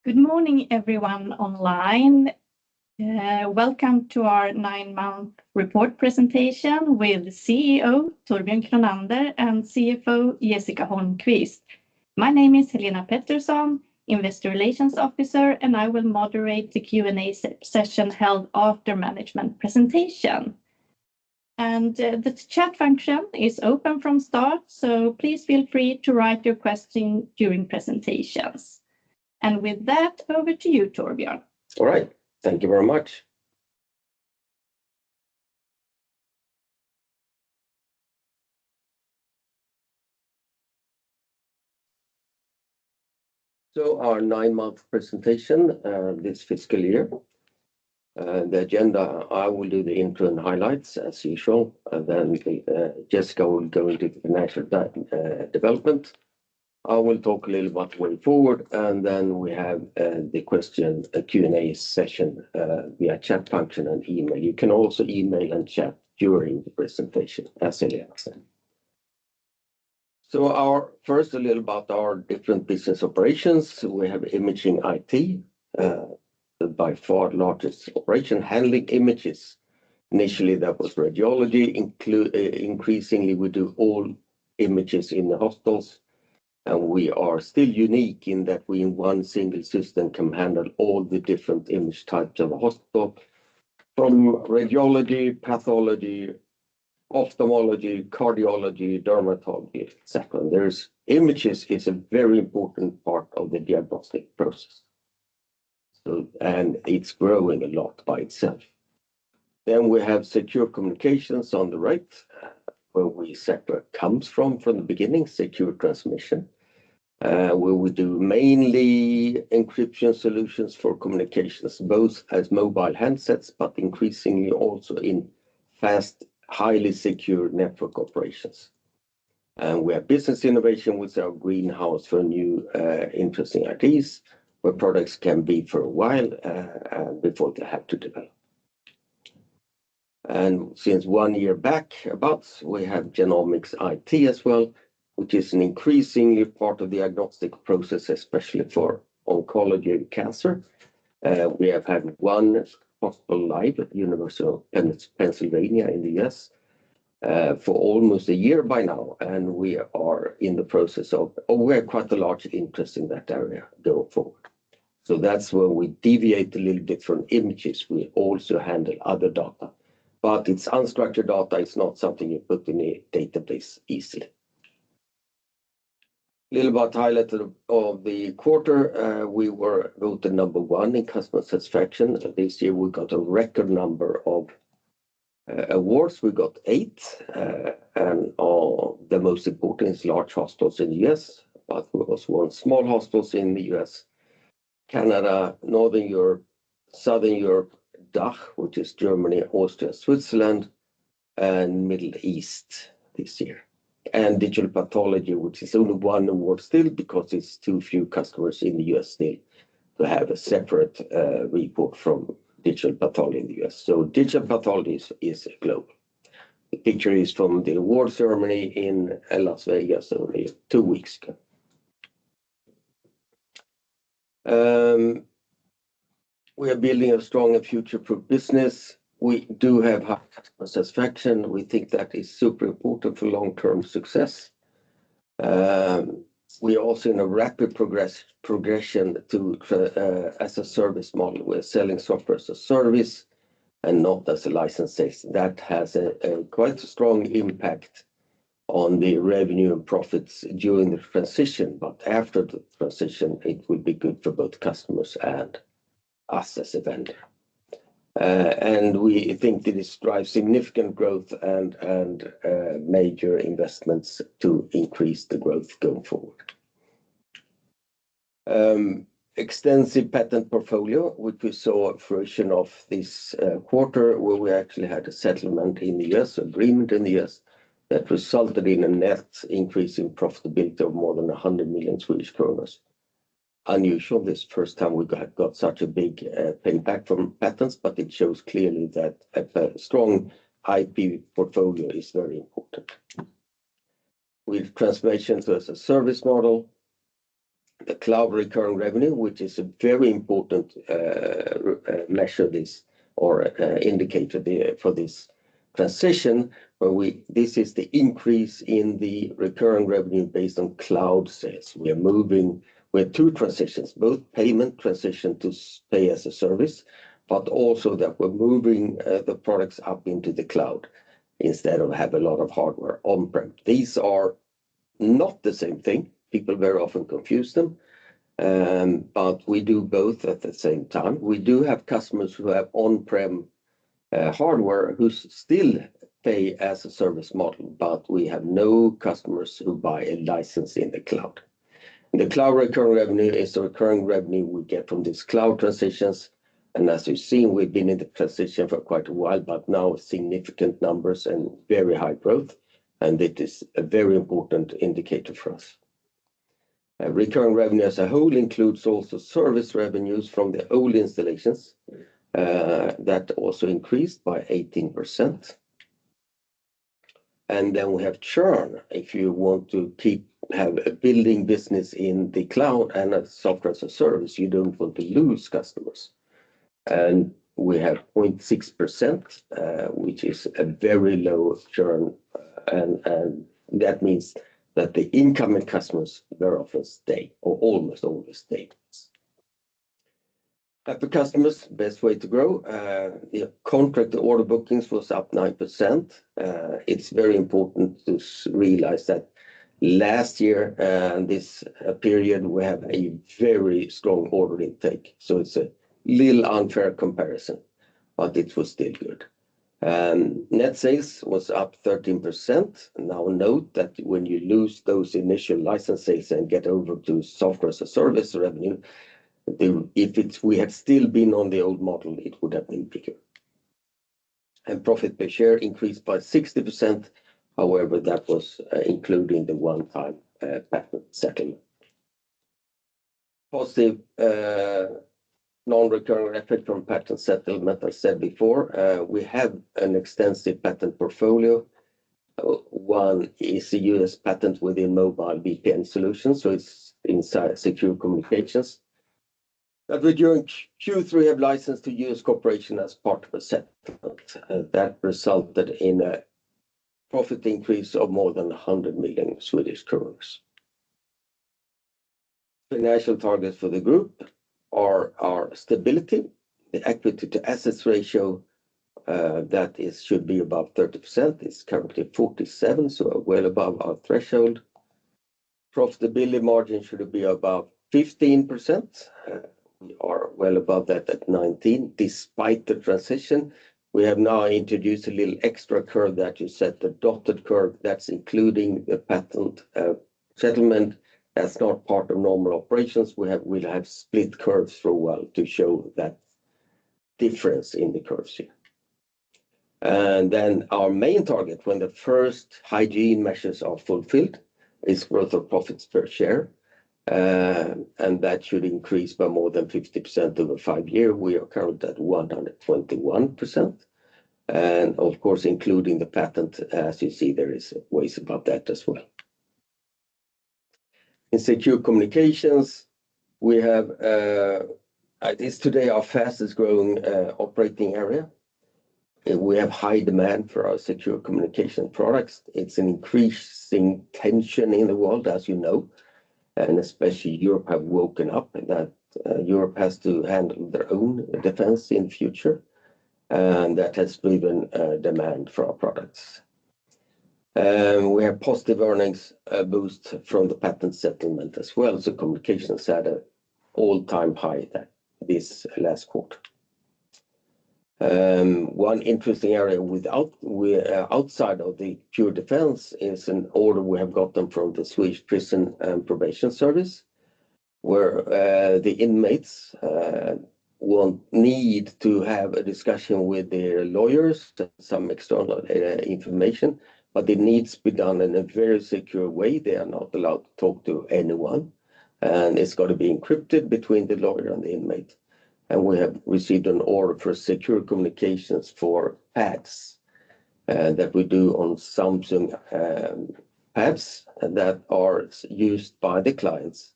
Good morning, everyone online. Welcome to our 9-month report presentation with CEO Torbjörn Kronander and CFO Jessica Holmquist. My name is Helena Pettersson, Investor Relations Officer, and I will moderate the Q&A session held after management presentation. And the chat function is open from start, so please feel free to write your question during presentations. And with that, over to you, Torbjörn. All right, thank you very much. So our 9-month presentation this fiscal year. The agenda, I will do the interim highlights as usual, and then Jessica will go into the financial development. I will talk a little about the way forward, and then we have the Q&A session via chat function and email. You can also email and chat during the presentation, as Helena said. So first a little about our different business operations. We have imaging IT, by far largest operation, handling images. Initially that was radiology, increasingly we do all images in the hospitals. And we are still unique in that we in one single system can handle all the different image types of a hospital, from radiology, pathology, ophthalmology, cardiology, dermatology, etc. There's images is a very important part of the diagnostic process. So, and it's growing a lot by itself. Then we have secure communications on the right, where Sectra comes from the beginning, secure transmission. Where we do mainly encryption solutions for communications, both as mobile handsets, but increasingly also in fast, highly secure network operations. And we have business innovation with our greenhouse for new interesting ideas, where products can be for a while before they have to develop. And since 1 year back, we have genomics IT as well, which is an increasingly part of the diagnostic process, especially for oncology and cancer. We have had one hospital live at University of Pennsylvania in the US for almost a year by now, and we are in the process we have quite a large interest in that area going forward. So that's where we deviate a little bit from images. We also handle other data, but it's unstructured data. It's not something you put in a database easily. A little about highlight of the quarter. We were voted number 1 in customer satisfaction. This year we got a record number of awards. We got 8, and the most important is large hospitals in the US, but we also won small hospitals in the US, Canada, Northern Europe, Southern Europe, DACH, which is Germany, Austria, Switzerland, and Middle East this year. And digital pathology, which is only 1 award still because it's too few customers in the US still to have a separate report from digital pathology in the US. So digital pathology is global. The picture is from the award ceremony in Las Vegas only 2 weeks ago. We are building a strong and future-proof business. We do have high customer satisfaction. We think that is super important for long-term success. We are also in a rapid progression to as a service model. We're selling software as a service and not as a license sales. That has a quite a strong impact on the revenue and profits during the transition, but after the transition, it will be good for both customers and us as a vendor. And we think that this drives significant growth and major investments to increase the growth going forward. Extensive patent portfolio, which we saw a fruition of this quarter, where we actually had a settlement in the US, agreement in the US, that resulted in a net increase in profitability of more than 100 million Swedish kronor. Unusual, this first time we got such a big payback from patents, but it shows clearly that a strong IP portfolio is very important. With transformation to as a service model, the cloud recurring revenue, which is a very important measure this or indicator for this transition, where this is the increase in the recurring revenue based on cloud sales. We have two transitions, both payment transition to pay as a service, but also that we're moving the products up into the cloud instead of have a lot of hardware on-prem. These are not the same thing. People very often confuse them, but we do both at the same time. We do have customers who have on-prem hardware who still pay as a service model, but we have no customers who buy a license in the cloud. The cloud recurring revenue is the recurring revenue we get from these cloud transitions. And as you've seen, we've been in the transition for quite a while, but now significant numbers and very high growth. And it is a very important indicator for us. Recurring revenue as a whole includes also service revenues from the old installations that also increased by 18%. And then we have churn. If you want to have a building business in the cloud and a software as a service, you don't want to lose customers. And we have 0.6%, which is a very low churn. And that means that the incoming customers very often stay, or almost always stay. For customers, best way to grow. The contract order bookings was up 9%. It's very important to realize that last year, this period, we have a very strong order intake. So it's a little unfair comparison, but it was still good. Net sales was up 13%. Now note that when you lose those initial license sales and get over to software as a service revenue, if we had still been on the old model, it would have been bigger. And profit per share increased by 60%. However, that was including the one-time patent settlement. Positive non-recurring effect from patent settlement, as I said before. We have an extensive patent portfolio. One is a US patent within mobile VPN solutions, so it's inside secure communications. That we during Q3 have licensed to US corporation as part of a settlement. That resulted in a profit increase of more than 100 million Swedish kronor. Financial targets for the group are our stability, the equity to assets ratio should be above 30%. It's currently 47%, so well above our threshold. Profitability margin should be above 15%. We are well above that at 19%. Despite the transition, we have now introduced a little extra curve that you set, the dotted curve. That's including the patent settlement. That's not part of normal operations. We'll have split curves for a while to show that difference in the curves here. And then our main target, when the first hygiene measures are fulfilled, is growth of profits per share. And that should increase by more than 50% over 5 years. We are currently at 121%. And of course, including the patent, as you see, there is ways above that as well. In secure communications, we have, it is today our fastest growing operating area. We have high demand for our secure communication products. It's an increasing tension in the world, as you know. And especially Europe have woken up that Europe has to handle their own defense in future. And that has driven demand for our products. We have positive earnings boost from the patent settlement as well. So communications had an all-time high this last quarter. One interesting area outside of the pure defense is an order we have gotten from the Swedish Prison and Probation Service, where the inmates need to have a discussion with their lawyers, some external information, but it needs to be done in a very secure way. They are not allowed to talk to anyone, and it's got to be encrypted between the lawyer and the inmate. And we have received an order for secure communications for pads that we do on Samsung pads that are used by the clients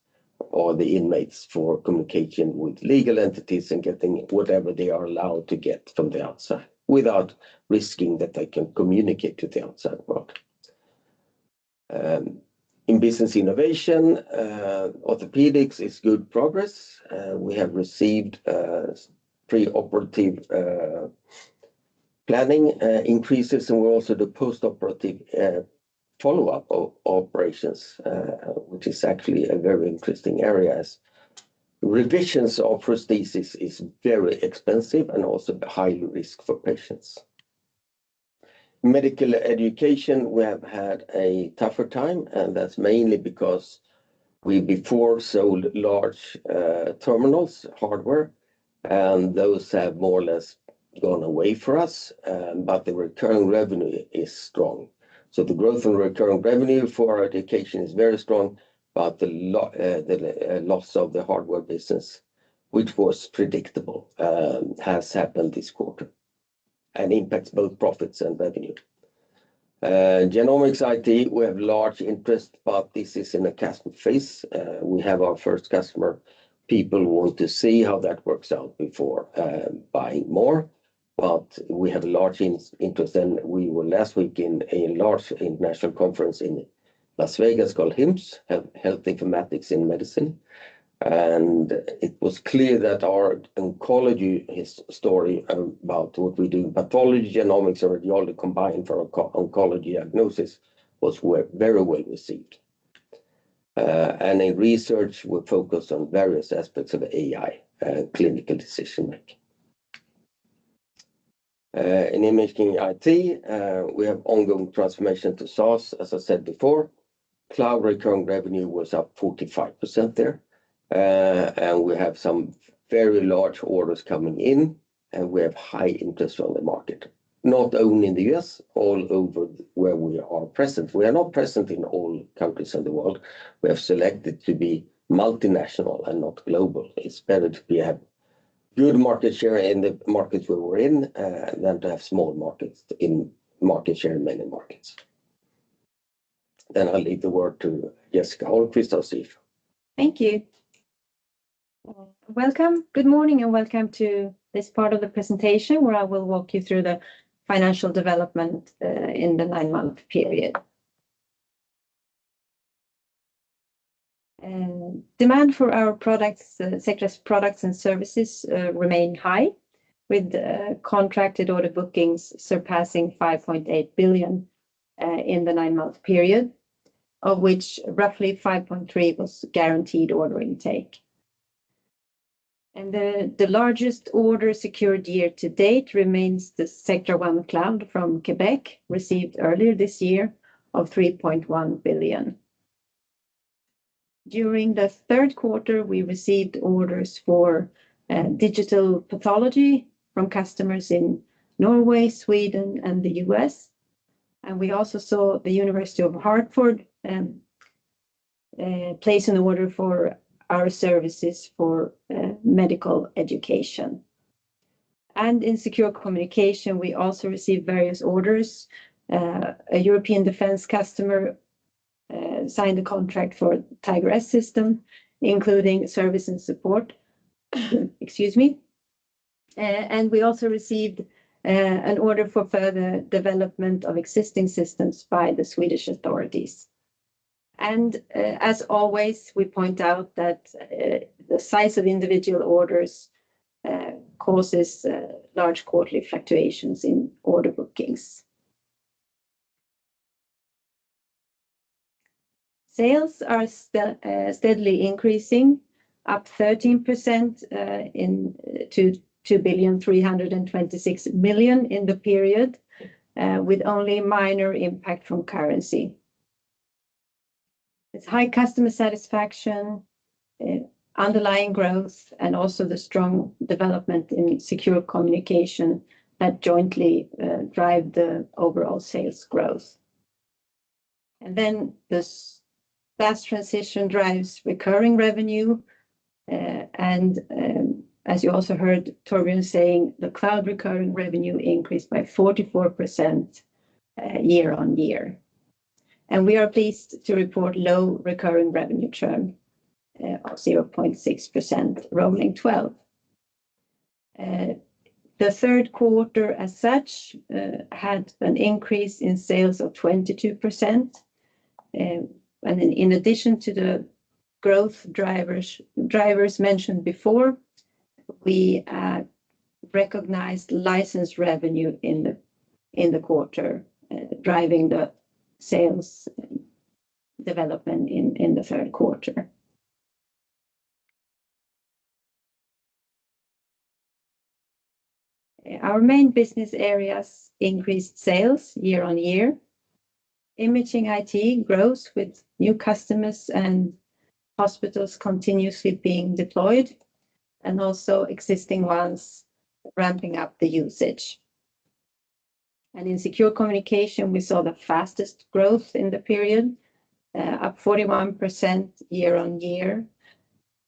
or the inmates for communication with legal entities and getting whatever they are allowed to get from the outside without risking that they can communicate to the outside world. In business innovation, orthopedics is good progress. We have received pre-operative planning increases, and we also do post-operative follow-up of operations, which is actually a very interesting area, as revisions of prosthesis is very expensive and also high risk for patients. Medical education, we have had a tougher time, and that's mainly because we before sold large terminals, hardware, and those have more or less gone away for us, but the recurring revenue is strong. So the growth in recurring revenue for our education is very strong, but the loss of the hardware business, which was predictable, has happened this quarter and impacts both profits and revenue. Genomics IT, we have large interest, but this is in a customer phase. We have our first customer. People want to see how that works out before buying more, but we have a large interest, and we were last week in a large international conference in Las Vegas called HIMSS, Health Informatics in Medicine. And it was clear that our oncology story about what we do in pathology, genomics, and radiology combined for oncology diagnosis was very well received. And in research, we focus on various aspects of AI and clinical decision making. In imaging IT, we have ongoing transformation to SaaS, as I said before. Cloud recurring revenue was up 45% there. And we have some very large orders coming in, and we have high interest on the market, not only in the US, all over where we are present. We are not present in all countries in the world. We have selected to be multinational and not global. It's better to have good market share in the markets where we're in than to have small markets in market share in many markets. Then I'll leave the word to Jessica Holmquist, our CFO. Thank you. Welcome. Good morning and welcome to this part of the presentation where I will walk you through the financial development in the 9-month period. Demand for our products, Sectra's products and services remain high, with contracted order bookings surpassing 5.8 billion in the 9-month period, of which roughly 5.3 was guaranteed order intake. And the largest order secured year to date remains the Sectra One Cloud from Quebec, received earlier this year, of 3.1 billion. During the third quarter, we received orders for digital pathology from customers in Norway, Sweden, and the US. And we also saw the University of Hartford place an order for our services for medical education. And in secure communication, we also received various orders. A European defense customer signed a contract for Tiger S system, including service and support. Excuse me. And we also received an order for further development of existing systems by the Swedish authorities. And as always, we point out that the size of individual orders causes large quarterly fluctuations in order bookings. Sales are steadily increasing, up 13% to 2,326 million in the period, with only minor impact from currency. It's high customer satisfaction, underlying growth, and also the strong development in secure communication that jointly drive the overall sales growth. And then the SaaS transition drives recurring revenue, and as you also heard Torbjörn saying, the cloud recurring revenue increased by 44% year on year. And we are pleased to report low recurring revenue churn of 0.6% rolling 12. The third quarter as such had an increase in sales of 22%. And in addition to the growth drivers mentioned before, we recognized license revenue in the quarter, driving the sales development in the third quarter. Our main business areas increased sales year on year. Imaging IT grows with new customers and hospitals continuously being deployed, and also existing ones ramping up the usage. And in secure communication, we saw the fastest growth in the period, up 41% year on year,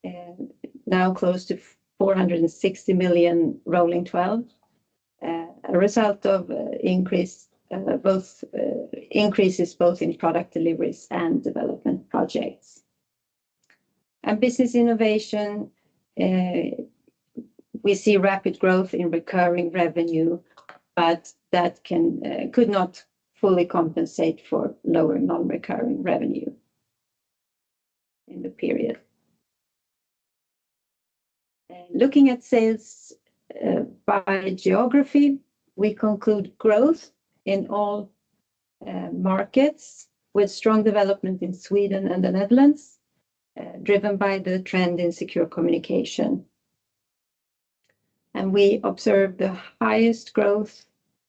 and now close to 460 million rolling 12, a result of increases both in product deliveries and development projects. And business innovation, we see rapid growth in recurring revenue, but that could not fully compensate for lower non-recurring revenue in the period. Looking at sales by geography, we conclude growth in all markets, with strong development in Sweden and the Netherlands, driven by the trend in secure communication. And we observe the highest growth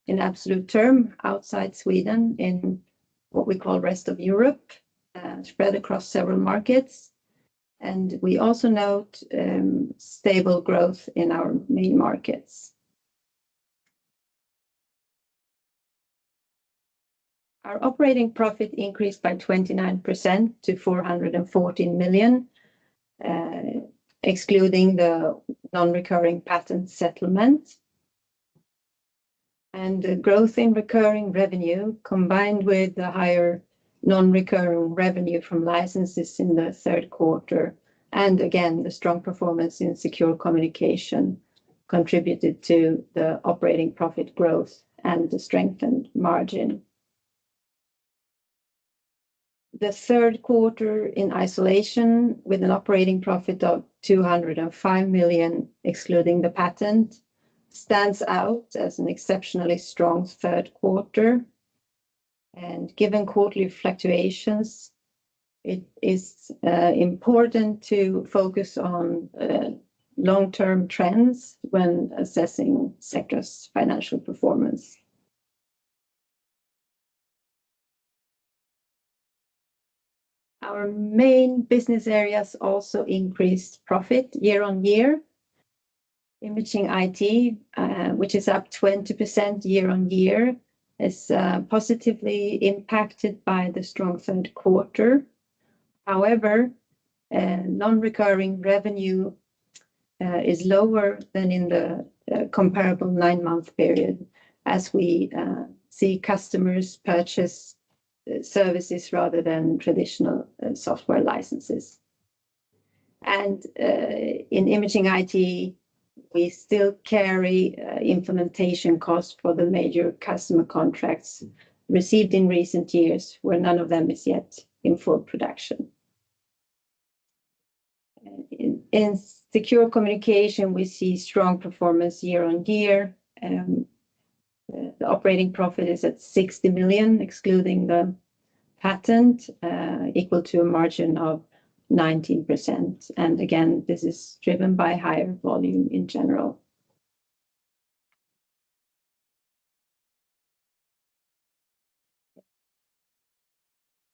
in absolute term outside Sweden in what we call rest of Europe, spread across several markets. And we also note stable growth in our main markets. Our operating profit increased by 29% to 414 million, excluding the non-recurring patent settlement. And the growth in recurring revenue, combined with the higher non-recurring revenue from licenses in the third quarter, and again, the strong performance in secure communication, contributed to the operating profit growth and the strengthened margin. The third quarter in isolation, with an operating profit of 205 million, excluding the patent, stands out as an exceptionally strong third quarter. And given quarterly fluctuations, it is important to focus on long-term trends when assessing Sectra's financial performance. Our main business areas also increased profit year on year. Imaging IT, which is up 20% year on year, is positively impacted by the strong third quarter. However, non-recurring revenue is lower than in the comparable 9-month period, as we see customers purchase services rather than traditional software licenses. And in Imaging IT, we still carry implementation costs for the major customer contracts received in recent years, where none of them is yet in full production. In secure communication, we see strong performance year on year. The operating profit is at 60 million, excluding the patent, equal to a margin of 19%. And again, this is driven by higher volume in general.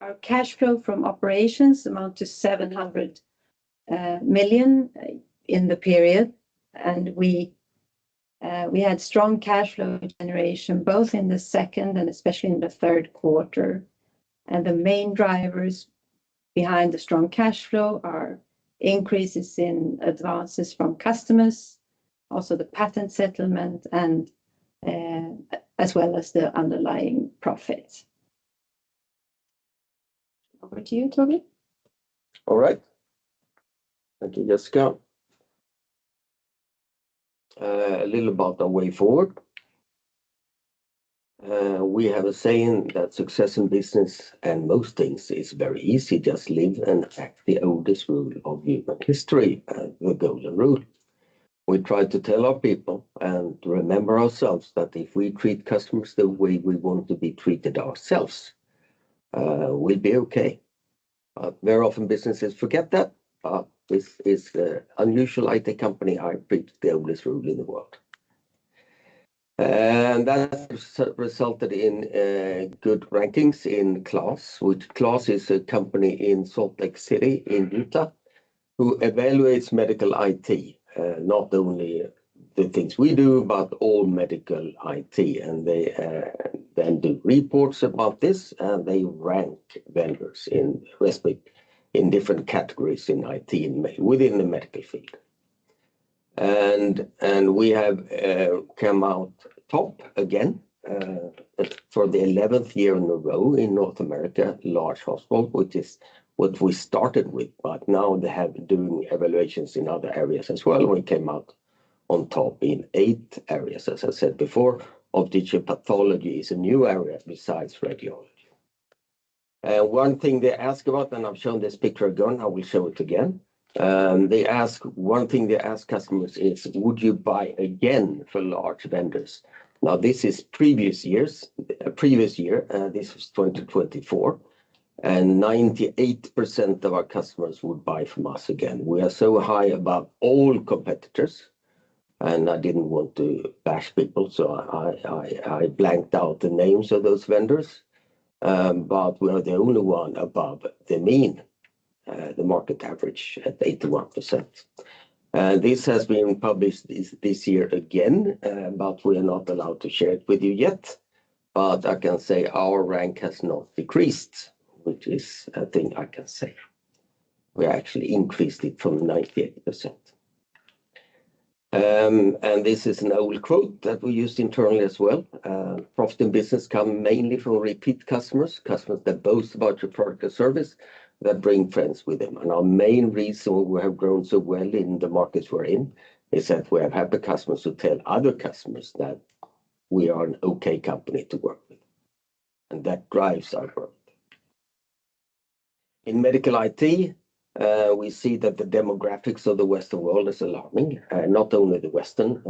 Our cash flow from operations amount to 700 million in the period, and we had strong cash flow generation both in the second and especially in the third quarter. And the main drivers behind the strong cash flow are increases in advances from customers, also the patent settlement, and as well as the underlying profit. Over to you, Torbjörn. All right. Thank you, Jessica. A little about our way forward. We have a saying that success in business and most things is very easy. Just live and act the oldest rule of human history, the golden rule. We try to tell our people and remember ourselves that if we treat customers the way we want to be treated ourselves, we'll be okay. Very often businesses forget that. This is the unusual IT company. I preach the oldest rule in the world. And that resulted in good rankings in KLAS, which KLAS is a company in Salt Lake City in Utah who evaluates medical IT, not only the things we do, but all medical IT. And they then do reports about this, and they rank vendors in different categories in IT within the medical field. And we have come out top again for the 11th year in a row in North America, large hospital, which is what we started with, but now they have doing evaluations in other areas as well. We came out on top in 8 areas, as I said before. Of digital pathology is a new area besides radiology. One thing they ask about, and I've shown this picture again, I will show it again. One thing they ask customers is, would you buy again for large vendors? Now, this is previous year, this was 2024, and 98% of our customers would buy from us again. We are so high above all competitors, and I didn't want to bash people, so I blanked out the names of those vendors, but we are the only one above the mean. The market average at 81%. This has been published this year again, but we are not allowed to share it with you yet. But I can say our rank has not decreased, which is a thing I can say. We actually increased it from 98%. And this is an old quote that we used internally as well. Profit in business come mainly from repeat customers that boast about your product or service, that bring friends with them. And our main reason we have grown so well in the markets we're in is that we have happy customers who tell other customers that we are an okay company to work with. And that drives our growth. In medical IT, we see that the demographics of the Western world is alarming. Not only the Western,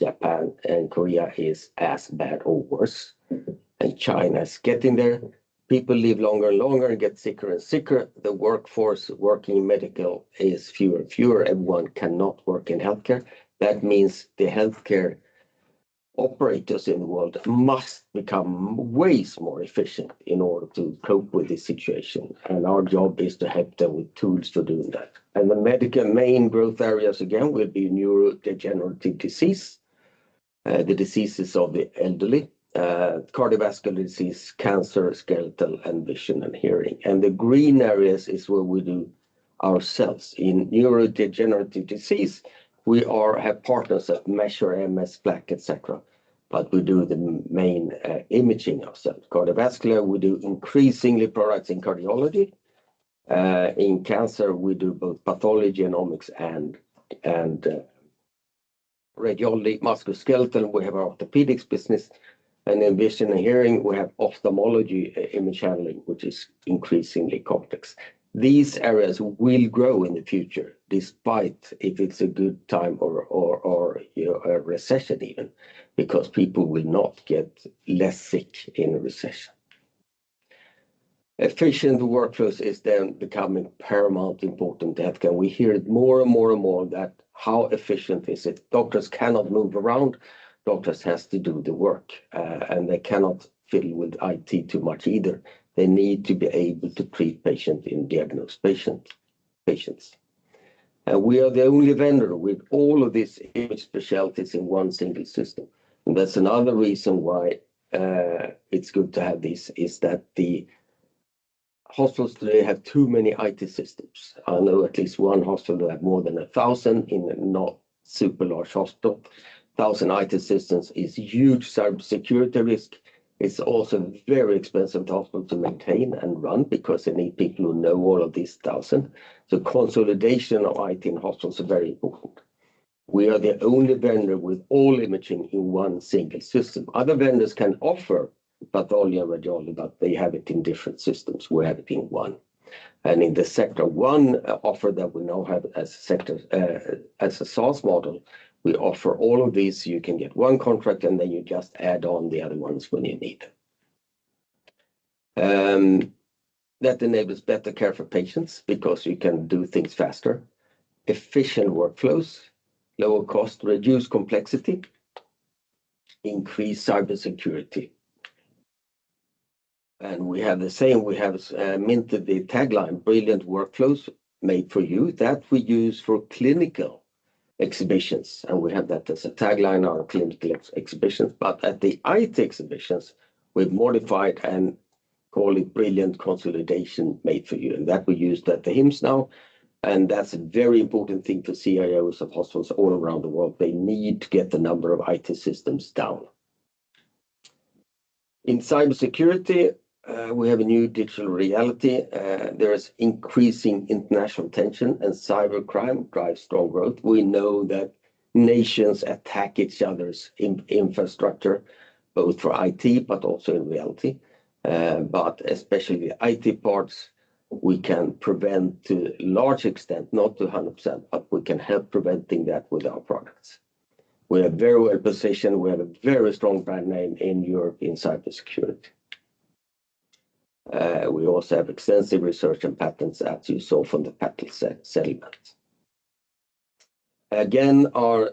Japan and Korea is as bad or worse. And China is getting there. People live longer and longer and get sicker and sicker. The workforce working in medical is fewer and fewer. Everyone cannot work in healthcare. That means the healthcare operators in the world must become ways more efficient in order to cope with this situation. And our job is to help them with tools for doing that. And the medical main growth areas again will be neurodegenerative disease, the diseases of the elderly, cardiovascular disease, cancer, skeletal, and vision and hearing. And the green areas is where we do ourselves. In neurodegenerative disease, we have partners that measure MS, plaque, etc. But we do the main imaging ourselves. Cardiovascular, we do increasingly products in cardiology. In cancer, we do both pathology, genomics, and radiology, musculoskeletal. We have our orthopedics business. And in vision and hearing, we have ophthalmology image handling, which is increasingly complex. These areas will grow in the future, despite if it's a good time or a recession even, because people will not get less sick in a recession. Efficient workflows is then becoming paramount important to healthcare. We hear it more and more and more that how efficient is it? Doctors cannot move around. Doctors has to do the work, and they cannot fiddle with IT too much either. They need to be able to treat patients and diagnose patients. And we are the only vendor with all of these image specialties in one single system. And that's another reason why it's good to have this, is that the hospitals today have too many IT systems. I know at least one hospital that have more than 1,000 in a not super large hospital. 1,000 IT systems is huge cybersecurity risk, It's also very expensive to hospital to maintain and run because they need people who know all of these thousands. So consolidation of IT in hospitals is very important. We are the only vendor with all imaging in one single system. Other vendors can offer pathology and radiology, but they have it in different systems. We have it in one. And in the Sectra One offer that we now have as a SaaS model, we offer all of these. You can get one contract and then you just add on the other ones when you need. That enables better care for patients because you can do things faster, efficient workflows, lower cost, reduce complexity, increase cybersecurity. And we have the same, we have minted the tagline, brilliant workflows made for you, that we use for clinical exhibitions. And we have that as a tagline, our clinical exhibitions. But at the IT exhibitions, we've modified and call it brilliant consolidation made for you. And that we use at the HIMSS now. And that's a very important thing for CIOs of hospitals all around the world. They need to get the number of IT systems down. In cybersecurity, we have a new digital reality. There is increasing international tension and cybercrime drives strong growth. We know that nations attack each other's infrastructure, both for IT, but also in reality. But especially the IT parts, we can prevent to a large extent, not to 100%, but we can help preventing that with our products. We are very well positioned. We have a very strong brand name in Europe in cybersecurity. We also have extensive research and patents, as you saw from the patent settlement. Again, our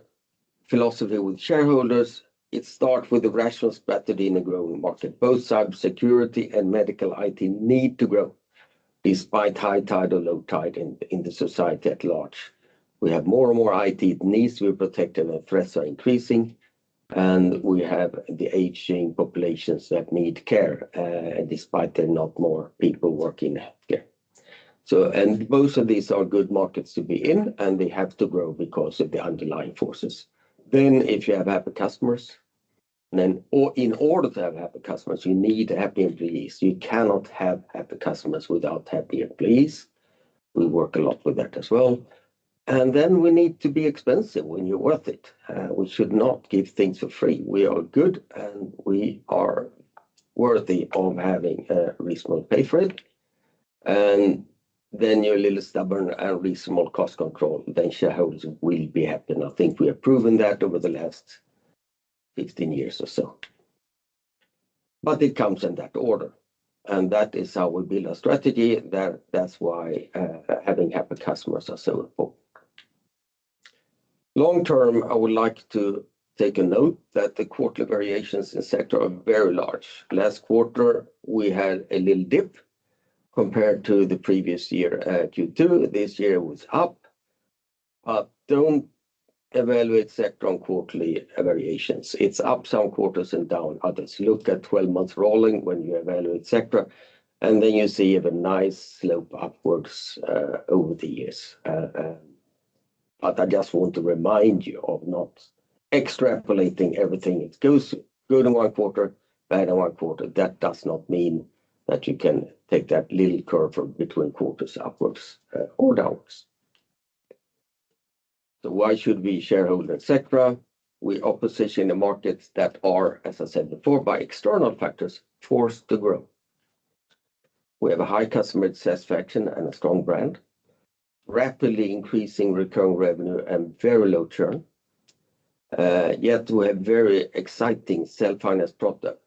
philosophy with shareholders, it starts with a rational strategy in a growing market. Both cybersecurity and medical IT need to grow, despite high tide or low tide in the society at large. We have more and more IT needs to be protected and threats are increasing. And we have the aging populations that need care, despite there are not more people working in healthcare. So, and both of these are good markets to be in, and they have to grow because of the underlying forces. Then if you have happy customers, then in order to have happy customers, you need happy employees. You cannot have happy customers without happy employees. We work a lot with that as well. And then we need to be expensive when you're worth it. We should not give things for free. We are good and we are worthy of having a reasonable pay for it. And then you're a little stubborn and reasonable cost control. Then shareholders will be happy. And I think we have proven that over the last 15 years or so. But it comes in that order. And that is how we build our strategy. That's why having happy customers are so important. Long term, I would like to take a note that the quarterly variations in Sectra are very large. Last quarter, we had a little dip compared to the previous year, Q2. This year was up. But don't evaluate Sectra on quarterly variations. It's up some quarters and down others. Look at 12 months rolling when you evaluate Sectra, and then you see a nice slope upwards over the years. But I just want to remind you of not extrapolating everything. It goes good in one quarter, bad in one quarter. That does not mean that you can take that little curve from between quarters upwards or downwards. So why should we shareholder Sectra? We are positioned in markets that are, as I said before, by external factors, forced to grow. We have a high customer satisfaction and a strong brand, rapidly increasing recurring revenue and very low churn. Yet we have very exciting self-financed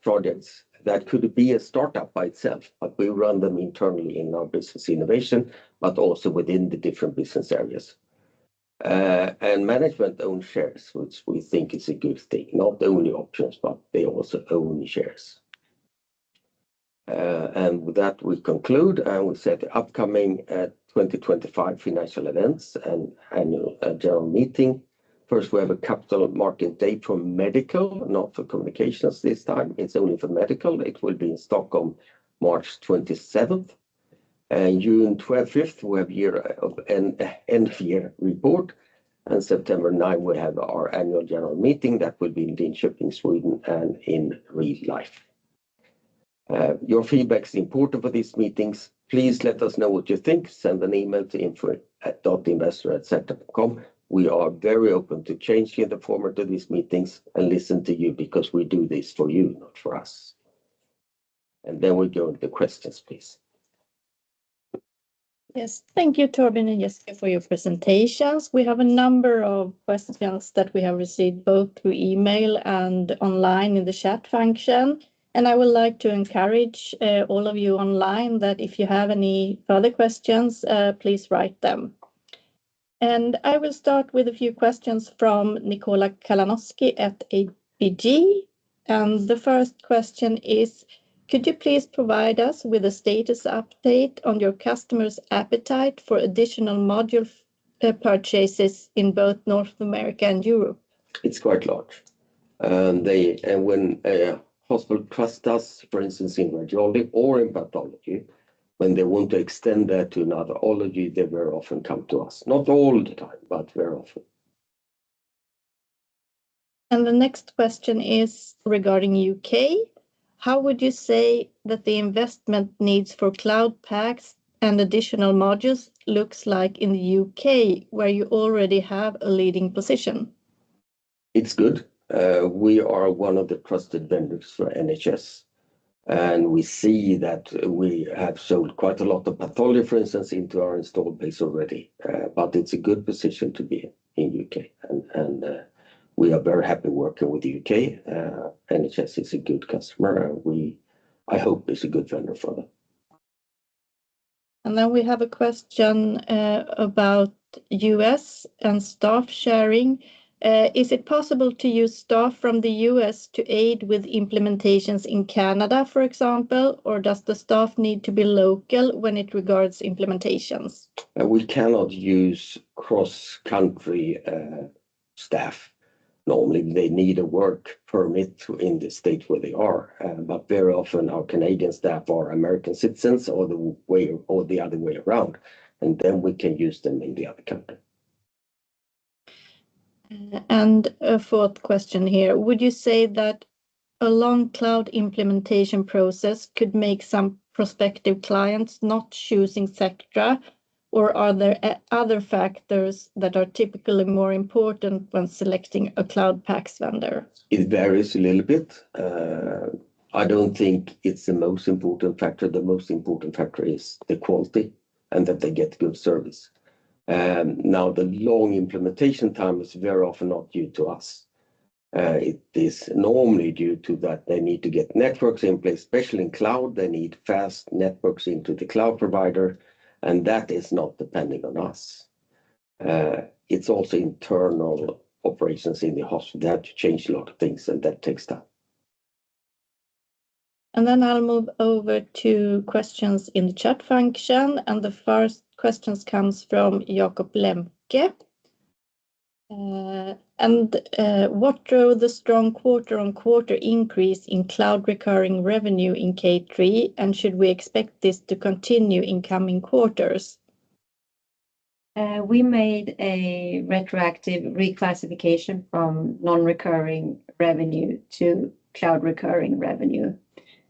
projects that could be a startup by itself, but we run them internally in our business innovation, but also within the different business areas. And management owns shares, which we think is a good thing. Not only options, but they also own shares. And with that, we conclude and we set the upcoming 2025 financial events and annual general meeting. First, we have a capital market day for medical, not for communications this time. It's only for medical. It will be in Stockholm, March 27th. And June 5th, we have end of year report. And September 9th, we have our annual general meeting that will be in Linköping, Sweden, and in real life. Your feedback is important for these meetings. Please let us know what you think. Send an email to info@investor@sectra.com. We are very open to changing the format of these meetings and listen to you because we do this for you, not for us. And then we go into the questions, please. Yes, thank you, Torbjörn and Jessica, for your presentations. We have a number of questions that we have received both through email and online in the chat function. And I would like to encourage all of you online that if you have any further questions, please write them. And I will start with a few questions from Nikola Kalanowski at ABG. And the first question is, could you please provide us with a status update on your customers' appetite for additional module purchases in both North America and Europe? It's quite large. When a hospital trusts us, for instance, in radiology or in pathology, when they want to extend that to another ology, they very often come to us. Not all the time, but very often. And the next question is regarding UK. How would you say that the investment needs for cloud packs and additional modules looks like in the UK, where you already have a leading position? It's good. We are one of the trusted vendors for NHS. And we see that we have sold quite a lot of pathology, for instance, into our installed base already. But it's a good position to be in UK. And we are very happy working with the UK. NHS is a good customer. I hope it's a good vendor for them. And then we have a question about US and staff sharing. Is it possible to use staff from the US to aid with implementations in Canada, for example, or does the staff need to be local when it regards implementations? We cannot use cross-country staff. Normally, they need a work permit in the state where they are, but very often our Canadian staff are American citizens or the other way around, and then we can use them in the other country. And a fourth question here. Would you say that a long cloud implementation process could make some prospective clients not choosing Sectra, or are there other factors that are typically more important when selecting a cloud PACS vendor? It varies a little bit. I don't think it's the most important factor. The most important factor is the quality and that they get good service. Now, the long implementation time is very often not due to us. It is normally due to that they need to get networks in place, especially in cloud. They need fast networks into the cloud provider, and that is not depending on us. It's also internal operations in the hospital. They have to change a lot of things, and that takes time. And then I'll move over to questions in the chat function. And the first questions comes from Jakob Lemke. What drove the strong quarter-on-quarter increase in cloud recurring revenue in Q3, and should we expect this to continue in coming quarters? We made a retroactive reclassification from non-recurring revenue to cloud recurring revenue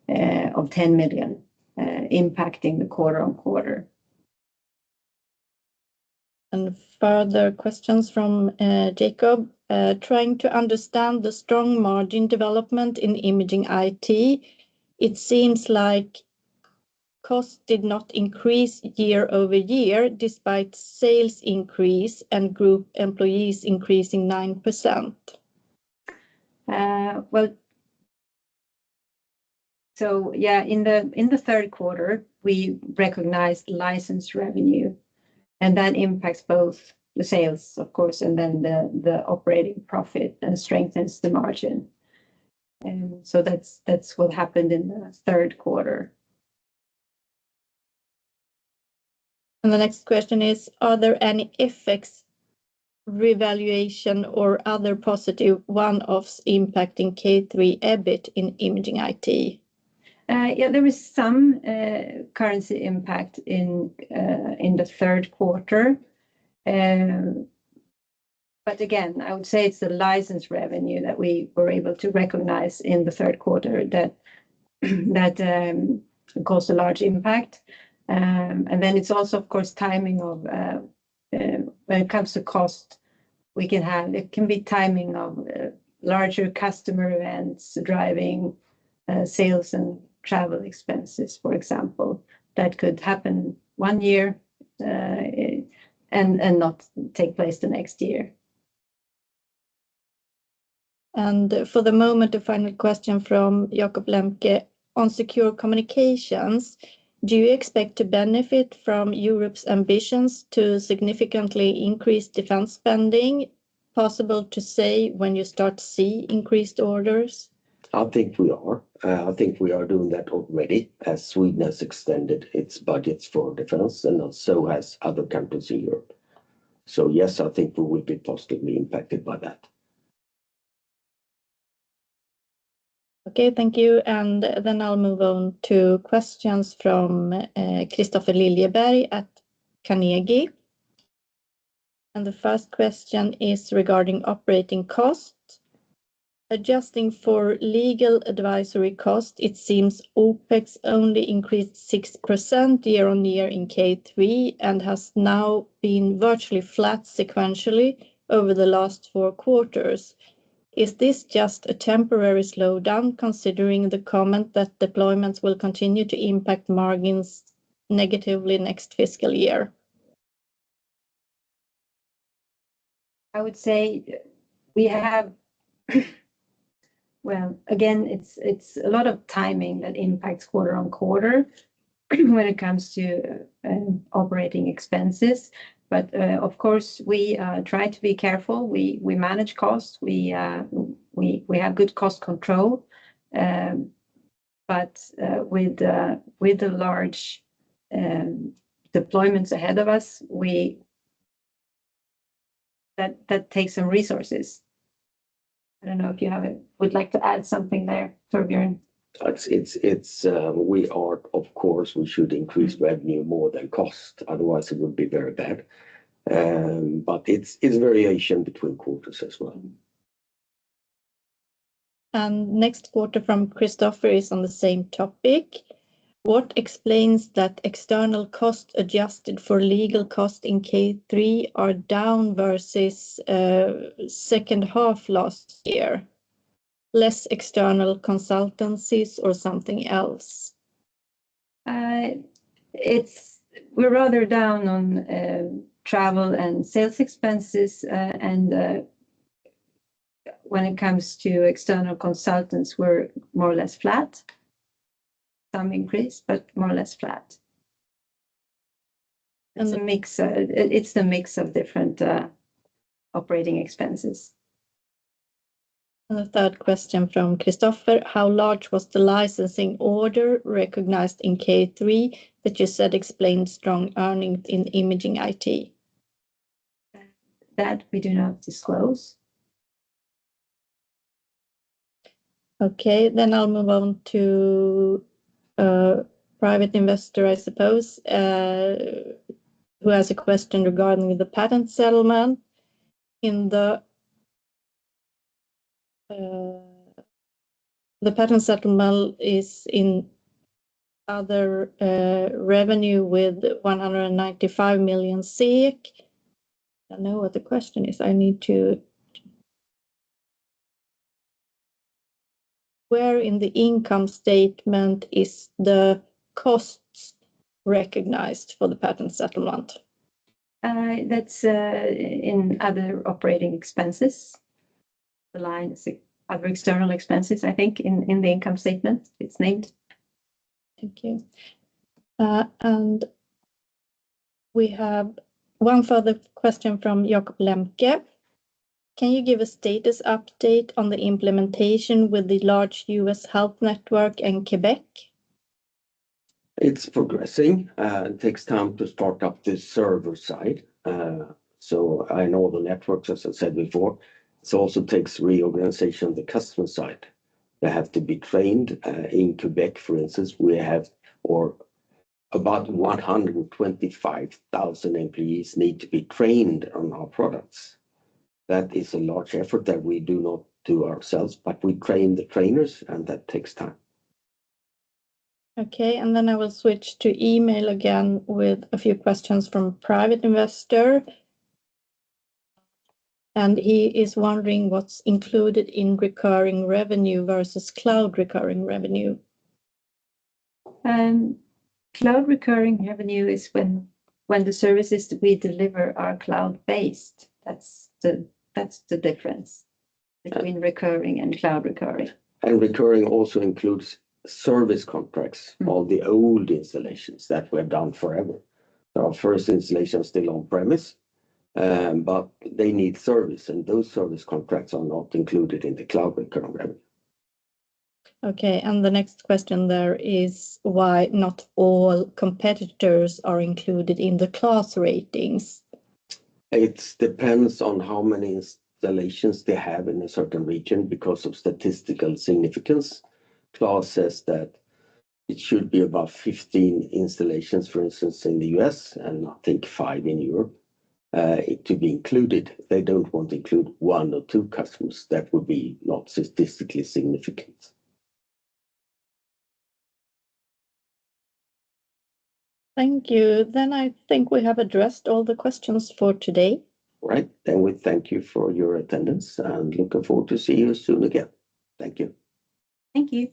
of 10 million, impacting the quarter-on-quarter. And further questions from Jacob. Trying to understand the strong margin development in imaging IT, it seems like costs did not increase year over year despite sales increase and group employees increasing 9%. In the third quarter, we recognized license revenue, and that impacts both the sales, of course, and then the operating profit and strengthens the margin. And so that's what happened in the third quarter. And the next question is, are there any effects, revaluation or other positive one-offs impacting Q3 EBIT in imaging IT? There is some currency impact in the third quarter. But again, I would say it's the license revenue that we were able to recognize in the third quarter that that caused a large impact. And then it's also, of course, timing of when it comes to cost. It can be timing of larger customer events driving sales and travel expenses, for example, that could happen one year and not take place the next year. And for the moment, a final question from Jakob Lemke. On secure communications, do you expect to benefit from Europe's ambitions to significantly increase defense spending? Possible to say when you start to see increased orders? I think we are. I think we are doing that already, as Sweden has extended its budgets for defense, and so has other countries in Europe. So yes, I think we will be positively impacted by that. Okay, thank you. And then I'll move on to questions from Christopher Liljeberg at Carnegie. And the first question is regarding operating costs. Adjusting for legal advisory cost, it seems OPEX only increased 6% year-on-year in Q3 and has now been virtually flat sequentially over the last 4 quarters. Is this just a temporary slowdown, considering the comment that deployments will continue to impact margins negatively next fiscal year? I would say we have, well, again, it's a lot of timing that impacts quarter on quarter when it comes to operating expenses. But of course, we try to be careful. We manage costs. We have good cost control. But with the large deployments ahead of us, that takes some resources. I don't know if you would like to add something there, Torbjörn. We are, of course, we should increase revenue more than cost, otherwise it would be very bad. But it's variation between quarters as well. And next quarter from Christopher is on the same topic. What explains that external cost adjusted for legal cost in Q3 are down versus second half last year? Less external consultancies or something else? We're rather down on travel and sales expenses, and when it comes to external consultants, we're more or less flat. Some increase, but more or less flat. It's a mix. It's the mix of different operating expenses. And the third question from Christopher. How large was the licensing order recognized in Q3 that you said explained strong earnings in imaging IT? That we do not disclose. Okay, then I'll move on to a private investor, I suppose, who has a question regarding the patent settlement. In the patent settlement is in other revenue with 195 million SEK. I don't know what the question is. I need to. Where in the income statement is the costs recognized for the patent settlement? That's in other operating expenses. The line is other external expenses, I think, in the income statement. It's named. Thank you. And we have one further question from Jakob Lemke. Can you give a status update on the implementation with the large US health network in Quebec? It's progressing. It takes time to start up the server side. So I know the networks, as I said before. It also takes reorganization of the customer side. They have to be trained. In Quebec, for instance, we have about 125,000 employees need to be trained on our products. That is a large effort that we do not do ourselves, but we train the trainers, and that takes time. Okay, and then I will switch to email again with a few questions from private investor. And he is wondering what's included in recurring revenue versus cloud recurring revenue. Cloud recurring revenue is when the services that we deliver are cloud-based. That's the difference between recurring and cloud recurring. And recurring also includes service contracts of the old installations that we've done forever. Our first installation is still on premise, but they need service, and those service contracts are not included in the cloud recurring revenue. Okay, and the next question there is why not all competitors are included in the class ratings. It depends on how many installations they have in a certain region because of statistical significance. Class says that it should be about 15 installations, for instance, in the US, and I think 5 in Europe, to be included. They don't want to include 1 or 2 customers. That would be not statistically significant. Thank you. Then I think we have addressed all the questions for today. All right, then we thank you for your attendance and looking forward to see you soon again. Thank you. Thank you.